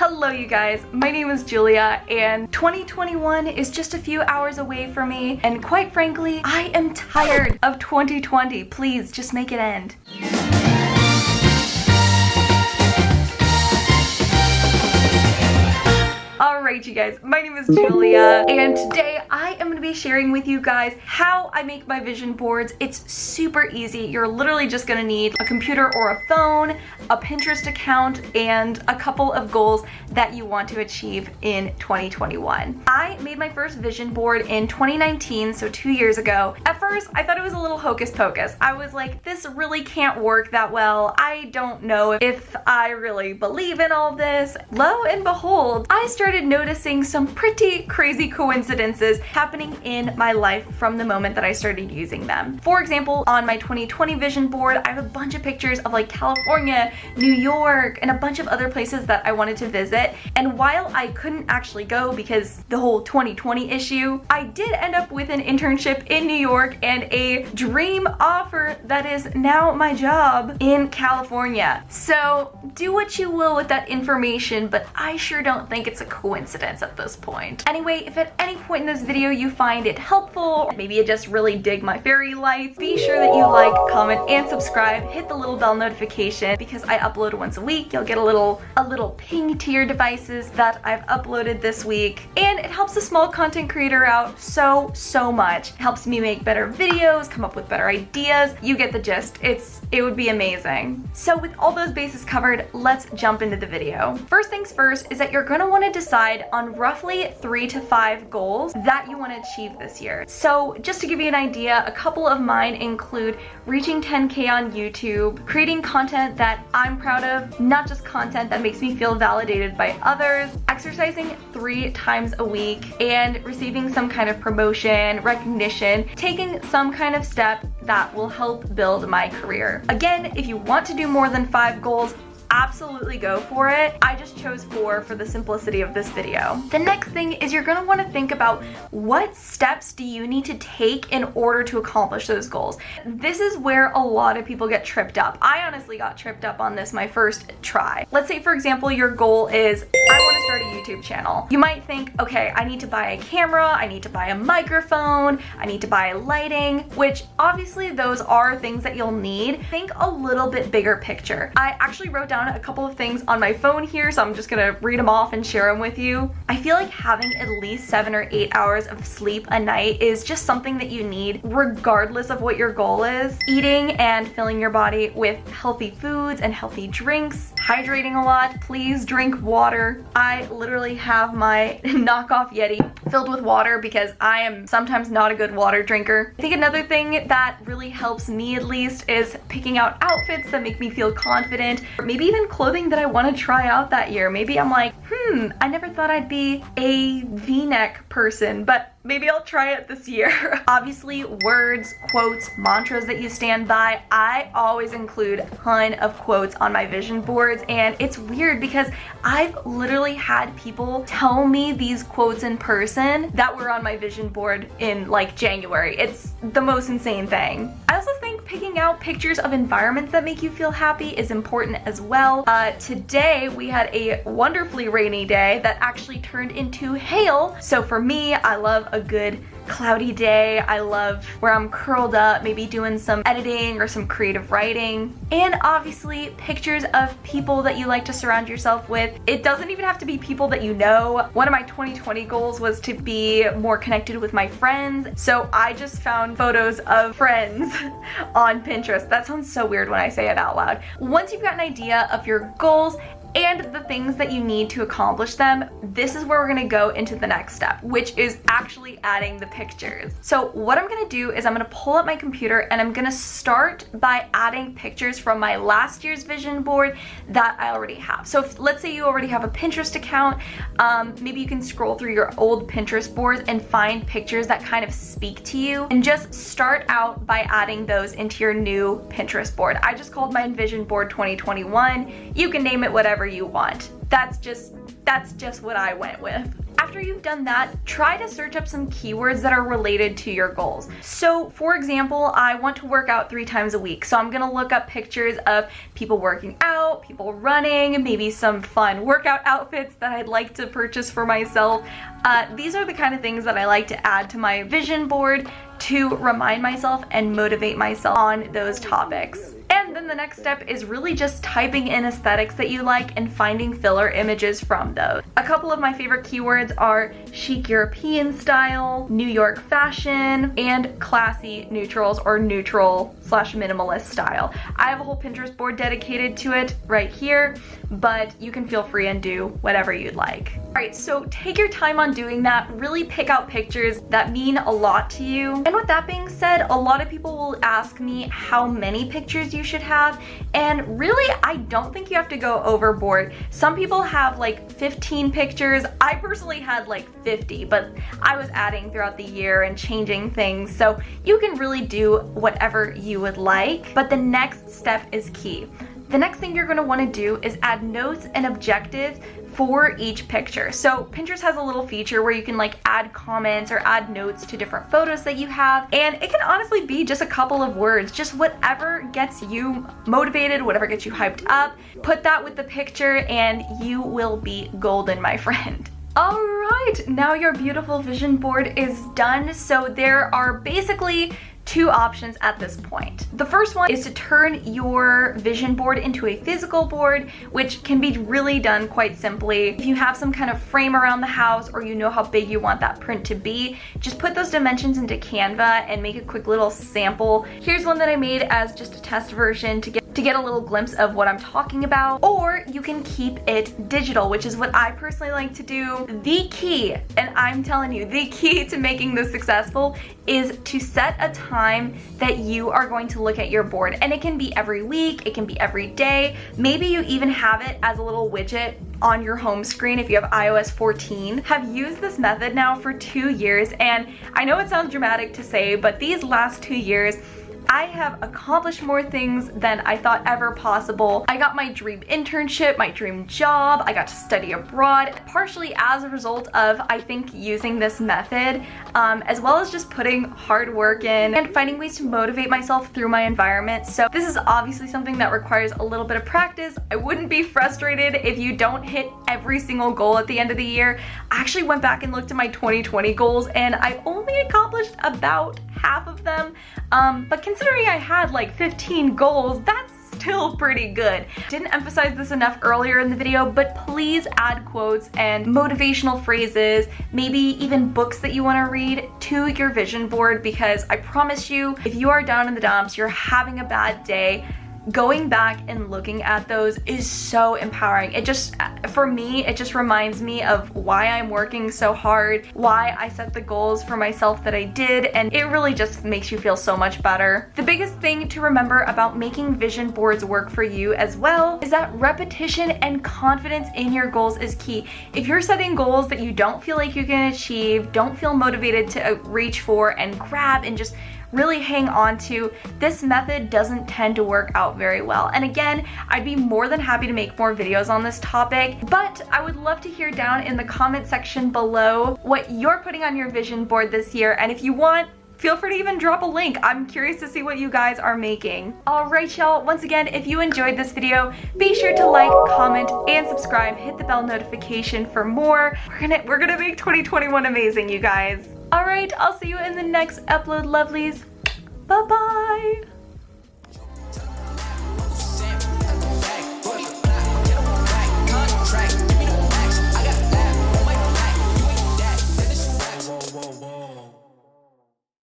Hello you guys, my name is Julia and 2021 is just a few hours away from me, and quite frankly, I am tired of 2020. Please just make it end. Alright you guys, my name is Julia and today I am going to be sharing with you guys how I make my vision boards. It's super easy. You're literally just going to need a computer or a phone, a Pinterest account, and a couple of goals that you want to achieve in 2021. I made my first vision board in 2019, so 2 years ago. At first, I thought it was a little hocus pocus. I was like, this really can't work that well. I don't know if I really believe in all this. Lo and behold, I started noticing some pretty crazy coincidences happening in my life from the moment that I started using them. For example, on my 2020 vision board, I have a bunch of pictures of like California, New York, and a bunch of other places that I wanted to visit. And while I couldn't actually go because the whole 2020 issue, I did end up with an internship in New York and a dream offer that is now my job in California. So do what you will with that information, but I sure don't think it's a coincidence at this point. Anyway, if at any point in this video you find it helpful, or maybe you just really dig my fairy lights, be sure that you like, comment, and subscribe. Hit the little bell notification because I upload once a week. You'll get a little ping to your devices that I've uploaded this week, and it helps a small content creator out so much. It helps me make better videos, come up with better ideas. You get the gist. It would be amazing. So with all those bases covered, let's jump into the video. First things first is that you're going to want to decide on roughly 3 to 5 goals that you want to achieve this year. So just to give you an idea, a couple of mine include reaching 10K on YouTube, creating content that I'm proud of, not just content that makes me feel validated by others, exercising 3 times a week, and receiving some kind of promotion, recognition, taking some kind of step that will help build my career. Again, if you want to do more than 5 goals, absolutely go for it. I just chose 4 for the simplicity of this video. The next thing is you're going to want to think about what steps do you need to take in order to accomplish those goals. This is where a lot of people get tripped up. I honestly got tripped up on this my first try. Let's say, for example, your goal is, I want to start a YouTube channel. You might think, okay, I need to buy a camera, I need to buy a microphone, I need to buy lighting, which obviously those are things that you'll need. Think a little bit bigger picture. I actually wrote down a couple of things on my phone here, so I'm just gonna read them off and share them with you. I feel like having at least 7 or 8 hours of sleep a night is just something that you need regardless of what your goal is. Eating and filling your body with healthy foods and healthy drinks. Hydrating a lot. Please drink water. I literally have my knockoff Yeti filled with water because I am sometimes not a good water drinker. I think another thing that really helps me at least is picking out outfits that make me feel confident, or maybe even clothing that I want to try out that year. Maybe I'm like, I never thought I'd be a V-neck person, but maybe I'll try it this year. Obviously, words, quotes, mantras that you stand by. I always include a ton of quotes on my vision boards, and it's weird because I've literally had people tell me these quotes in person that were on my vision board in like January. It's the most insane thing. I also think picking out pictures of environments that make you feel happy is important as well. Today we had a wonderfully rainy day that actually turned into hail. So for me, I love a good cloudy day. I love where I'm curled up, maybe doing some editing or some creative writing. And obviously pictures of people that you like to surround yourself with. It doesn't even have to be people that you know. One of my 2020 goals was to be more connected with my friends. So I just found photos of friends on Pinterest. That sounds so weird when I say it out loud. Once you've got an idea of your goals and the things that you need to accomplish them, this is where we're gonna go into the next step, which is actually adding the pictures. So what I'm gonna do is I'm gonna pull up my computer and I'm gonna start by adding pictures from my last year's vision board that I already have. So let's say you already have a Pinterest account, maybe you can scroll through your old Pinterest boards and find pictures that kind of speak to you, and just start out by adding those into your new Pinterest board. I just called my Vision Board 2021. You can name it whatever you want. That's just what I went with. After you've done that, try to search up some keywords that are related to your goals. So for example, I want to work out 3 times a week. So I'm gonna look up pictures of people working out, people running, maybe some fun workout outfits that I'd like to purchase for myself. These are the kind of things that I like to add to my vision board to remind myself and motivate myself on those topics. And then the next step is really just typing in aesthetics that you like and finding filler images from those. A couple of my favorite keywords are chic European style, New York fashion, and classy neutrals or neutral/minimalist style. I have a whole Pinterest board dedicated to it right here, but you can feel free and do whatever you'd like. All right, so take your time on doing that. Really pick out pictures that mean a lot to you. And with that being said, a lot of people will ask me how many pictures you should have, and really I don't think you have to go overboard. Some people have like 15 pictures. I personally had like 50, but I was adding throughout the year and changing things, so you can really do whatever you would like. But the next step is key. The next thing you're going to want to do is add notes and objectives for each picture. So Pinterest has a little feature where you can like add comments or add notes to different photos that you have, and it can honestly be just a couple of words, just whatever gets you motivated, whatever gets you hyped up. Put that with the picture and you will be golden, my friend. All right, now your beautiful vision board is done. So there are basically 2 options at this point. The first one is to turn your vision board into a physical board, which can be really done quite simply. If you have some kind of frame around the house or you know how big you want that print to be, just put those dimensions into Canva and make a quick little sample. Here's one that I made as just a test version to get a little glimpse of what I'm talking about. Or you can keep it digital, which is what I personally like to do. The key, and I'm telling you, the key to making this successful is to set a time that you are going to look at your board. And it can be every week, it can be every day. Maybe you even have it as a little widget on your home screen if you have iOS 14. Have used this method now for 2 years, and I know it sounds dramatic to say, but these last 2 years, I have accomplished more things than I thought ever possible. I got my dream internship, my dream job, I got to study abroad, partially as a result of, I think, using this method, as well as just putting hard work in and finding ways to motivate myself through my environment. So this is obviously something that requires a little bit of practice. I wouldn't be frustrated if you don't hit every single goal at the end of the year. I actually went back and looked at my 2020 goals and I only accomplished about half of them, but considering I had like 15 goals, that's still pretty good. Didn't emphasize this enough earlier in the video, but please add quotes and motivational phrases, maybe even books that you want to read to your vision board, because I promise you, if you are down in the dumps, you're having a bad day, going back and looking at those is so empowering. It just, for me, it just reminds me of why I'm working so hard, why I set the goals for myself that I did, and it really just makes you feel so much better. The biggest thing to remember about making vision boards work for you as well is that repetition and confidence in your goals is key. If you're setting goals that you don't feel like you can achieve, don't feel motivated to reach for and grab and just really hang on to, this method doesn't tend to work out very well. And again, I'd be more than happy to make more videos on this topic, but I would love to hear down in the comment section below what you're putting on your vision board this year, and if you want, feel free to even drop a link. I'm curious to see what you guys are making. All right, y'all. Once again, if you enjoyed this video, be sure to like, comment, and subscribe. Hit the bell notification for more. We're gonna make 2021 amazing, you guys. All right, I'll see you in the next upload, lovelies. Bye-bye.